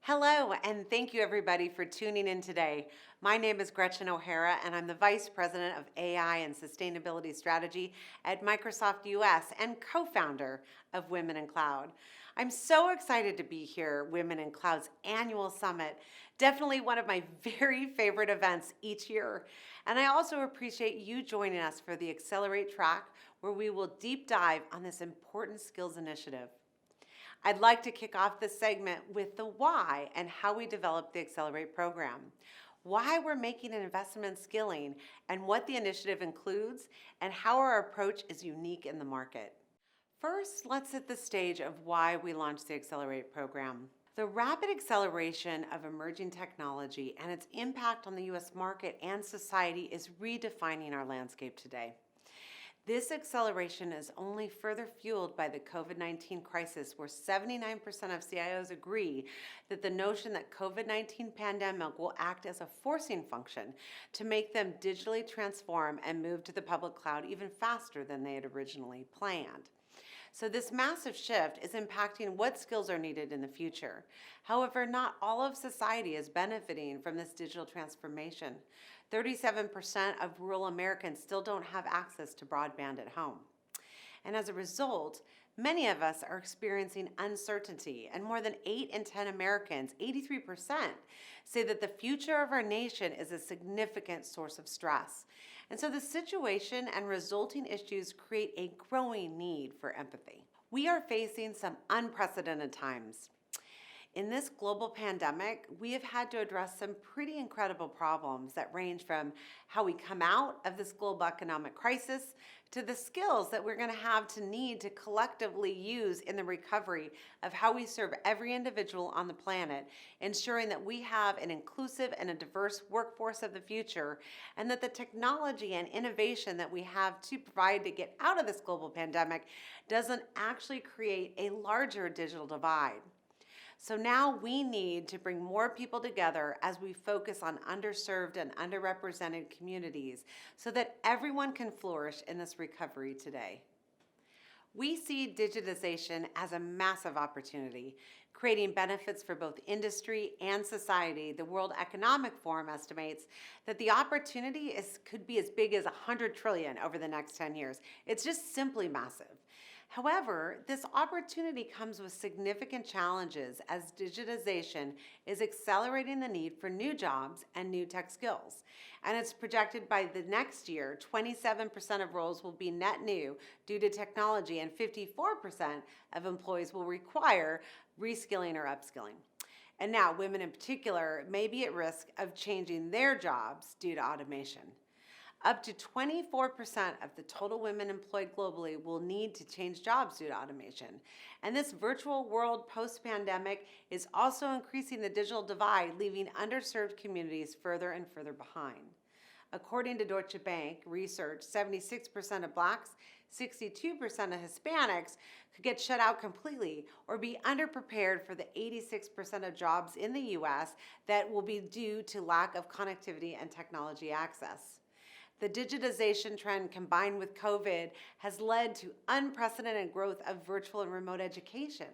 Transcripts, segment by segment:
Hello, and thank you everybody for tuning in today. My name is Gretchen O'Hara, and I'm the Vice President of AI and Sustainability Strategy at Microsoft US and co-founder of Women in Cloud. I'm so excited to be here, Women in Cloud's annual summit. Definitely one of my very favorite events each year. And I also appreciate you joining us for the Accelerate track, where we will deep dive on this important skills initiative. I'd like to kick off this segment with the why and how we developed the Accelerate program, why we're making an investment in skilling, and what the initiative includes, and how our approach is unique in the market. First, let's set the stage of why we launched the Accelerate program. The rapid acceleration of emerging technology and its impact on the U.S. market and society is redefining our landscape today. This acceleration is only further fueled by the COVID-19 crisis, where 79% of CIOs agree that the notion that COVID-19 pandemic will act as a forcing function to make them digitally transform and move to the public cloud even faster than they had originally planned. So this massive shift is impacting what skills are needed in the future. However, not all of society is benefiting from this digital transformation. 37% of rural Americans still don't have access to broadband at home. And as a result, many of us are experiencing uncertainty, and more than 8 in 10 Americans, 83%, say that the future of our nation is a significant source of stress. And so the situation and resulting issues create a growing need for empathy. We are facing some unprecedented times. In this global pandemic, we have had to address some pretty incredible problems that range from how we come out of this global economic crisis to the skills that we're going to have to need to collectively use in the recovery of how we serve every individual on the planet, ensuring that we have an inclusive and a diverse workforce of the future, and that the technology and innovation that we have to provide to get out of this global pandemic doesn't actually create a larger digital divide. So now we need to bring more people together as we focus on underserved and underrepresented communities so that everyone can flourish in this recovery today. We see digitization as a massive opportunity, creating benefits for both industry and society. The World Economic Forum estimates that the opportunity could be as big as 100 trillion over the next 10 years. It's just simply massive. However, this opportunity comes with significant challenges as digitization is accelerating the need for new jobs and new tech skills. And it's projected by the next year, 27% of roles will be net new due to technology, and 54% of employees will require reskilling or upskilling. And now, women in particular may be at risk of changing their jobs due to automation. Up to 24% of the total women employed globally will need to change jobs due to automation. And this virtual world post-pandemic is also increasing the digital divide, leaving underserved communities further and further behind. According to Deutsche Bank research, 76% of Blacks, 62% of Hispanics could get shut out completely or be underprepared for the 86% of jobs in the US that will be due to lack of connectivity and technology access. The digitization trend combined with COVID has led to unprecedented growth of virtual and remote education.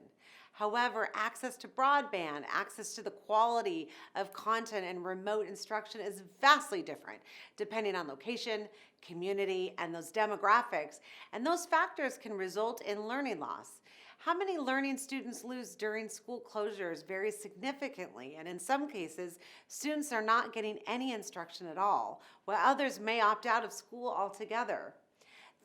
However, access to broadband, access to the quality of content and remote instruction is vastly different depending on location, community, and those demographics. And those factors can result in learning loss. How many learning students lose during school closures varies significantly, and in some cases, students are not getting any instruction at all, while others may opt out of school altogether.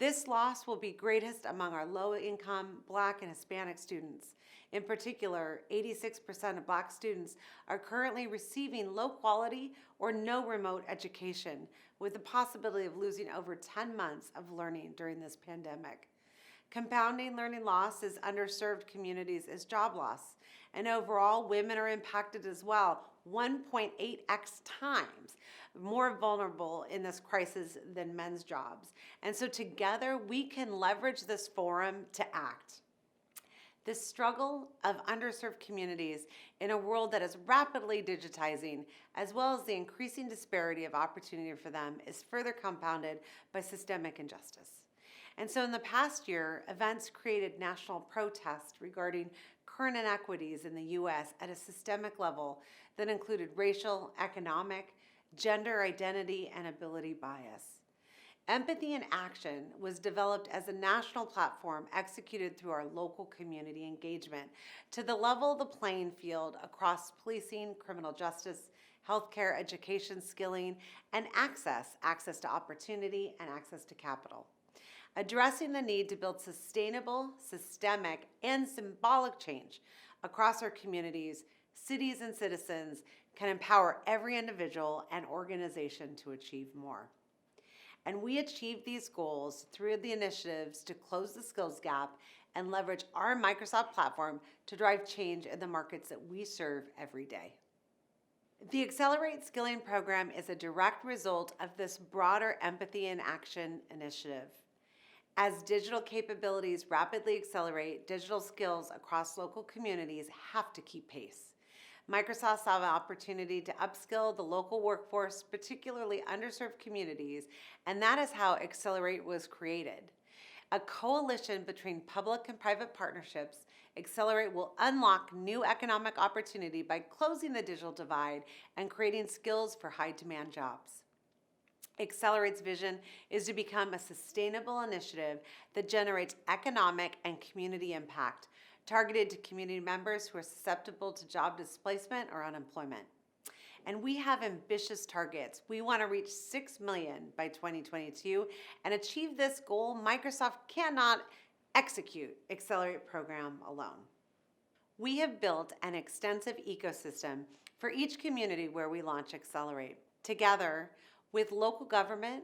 This loss will be greatest among our low-income Black and Hispanic students. In particular, 86% of Black students are currently receiving low-quality or no remote education, with the possibility of losing over 10 months of learning during this pandemic. Compounding learning loss in underserved communities is job loss, and overall, women are impacted as well, 1.8x times more vulnerable in this crisis than men's jobs. And so together, we can leverage this forum to act. The struggle of underserved communities in a world that is rapidly digitizing, as well as the increasing disparity of opportunity for them, is further compounded by systemic injustice. And so in the past year, events created national protests regarding current inequities in the U.S. at a systemic level that included racial, economic, gender identity, and ability bias. Empathy in Action was developed as a national platform executed through our local community engagement to the level the playing field across policing, criminal justice, healthcare, education, skilling, and access to opportunity, and access to capital. Addressing the need to build sustainable, systemic, and symbolic change across our communities, cities, and citizens can empower every individual and organization to achieve more. And we achieve these goals through the initiatives to close the skills gap and leverage our Microsoft platform to drive change in the markets that we serve every day. The Accelerate Skilling program is a direct result of this broader Empathy in Action initiative. As digital capabilities rapidly accelerate, digital skills across local communities have to keep pace. Microsoft saw an opportunity to upskill the local workforce, particularly underserved communities, and that is how Accelerate was created. A coalition between public and private partnerships, Accelerate will unlock new economic opportunity by closing the digital divide and creating skills for high-demand jobs. Accelerate's vision is to become a sustainable initiative that generates economic and community impact, targeted to community members who are susceptible to job displacement or unemployment. And we have ambitious targets. We want to reach 6 million by 2022 and achieve this goal. Microsoft cannot execute Accelerate program alone. We have built an extensive ecosystem for each community where we launch Accelerate. Together with local government,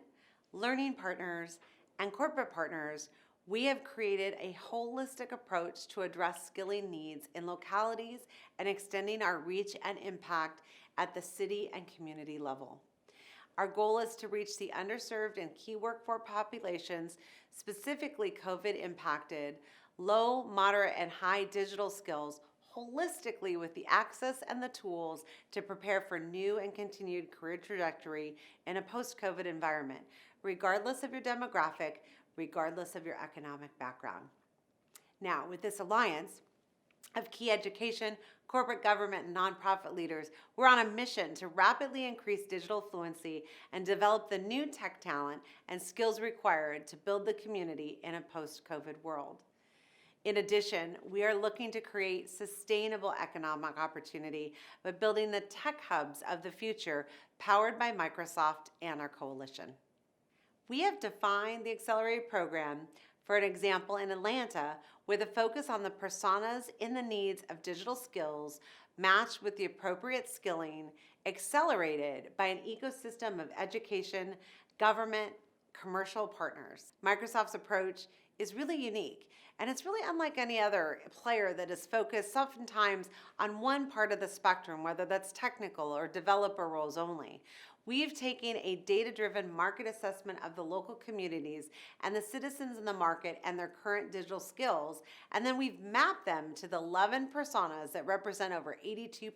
learning partners, and corporate partners, we have created a holistic approach to address skilling needs in localities and extending our reach and impact at the city and community level. Our goal is to reach the underserved and key workforce populations, specifically COVID-impacted, low, moderate, and high digital skills, holistically with the access and the tools to prepare for new and continued career trajectory in a post-COVID environment, regardless of your demographic, regardless of your economic background. Now, with this alliance of key education, corporate government, and nonprofit leaders, we're on a mission to rapidly increase digital fluency and develop the new tech talent and skills required to build the community in a post-COVID world. In addition, we are looking to create sustainable economic opportunity by building the tech hubs of the future powered by Microsoft and our coalition. We have defined the Accelerate program, for an example, in Atlanta, with a focus on the personas in the needs of digital skills matched with the appropriate skilling, accelerated by an ecosystem of education, government, commercial partners. Microsoft's approach is really unique, and it's really unlike any other player that is focused oftentimes on one part of the spectrum, whether that's technical or developer roles only. We've taken a data-driven market assessment of the local communities and the citizens in the market and their current digital skills, and then we've mapped them to the 11 personas that represent over 82%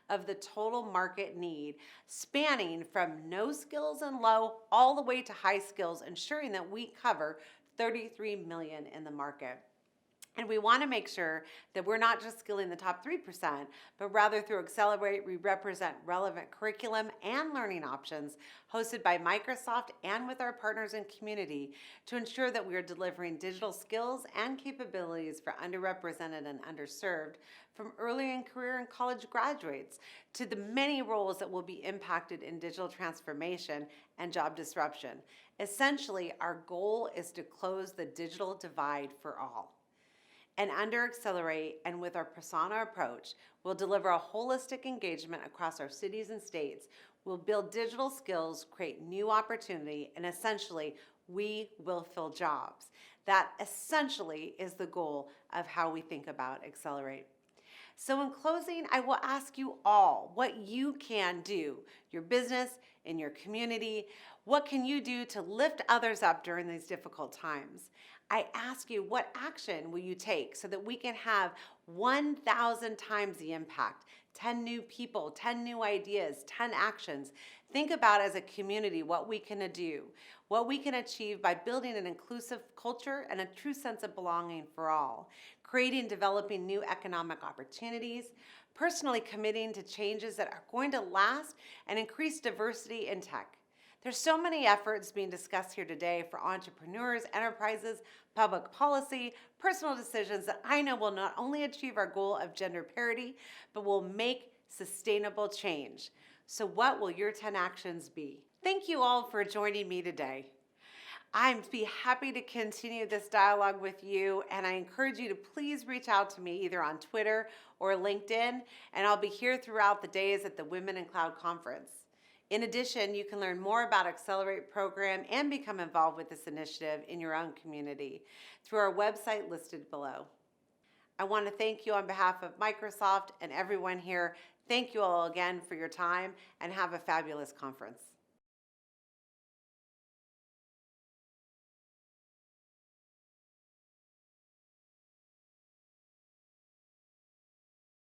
of the total market need, spanning from no skills and low all the way to high skills, ensuring that we cover 33 million in the market. And we want to make sure that we're not just skilling the top 3%, but rather through Accelerate, we represent relevant curriculum and learning options hosted by Microsoft and with our partners and community to ensure that we are delivering digital skills and capabilities for underrepresented and underserved, from early in career and college graduates to the many roles that will be impacted in digital transformation and job disruption. Essentially, our goal is to close the digital divide for all. And under Accelerate and with our persona approach, we'll deliver a holistic engagement across our cities and states. We'll build digital skills, create new opportunity, and essentially, we will fill jobs. That essentially is the goal of how we think about Accelerate. So in closing, I will ask you all what you can do, your business, in your community. What can you do to lift others up during these difficult times? I ask you, what action will you take so that we can have 1,000 times the impact. 10 new people, 10 new ideas, 10 actions. Think about as a community what we can do, what we can achieve by building an inclusive culture and a true sense of belonging for all, creating and developing new economic opportunities, personally committing to changes that are going to last and increase diversity in tech. There's so many efforts being discussed here today for entrepreneurs, enterprises, public policy, personal decisions that I know will not only achieve our goal of gender parity, but will make sustainable change. So what will your 10 actions be? Thank you all for joining me today. I'd be happy to continue this dialogue with you, and I encourage you to please reach out to me either on Twitter or LinkedIn, and I'll be here throughout the days at the Women in Cloud Conference. In addition, you can learn more about Accelerate program and become involved with this initiative in your own community through our website listed below. I want to thank you on behalf of Microsoft and everyone here. Thank you all again for your time, and have a fabulous conference.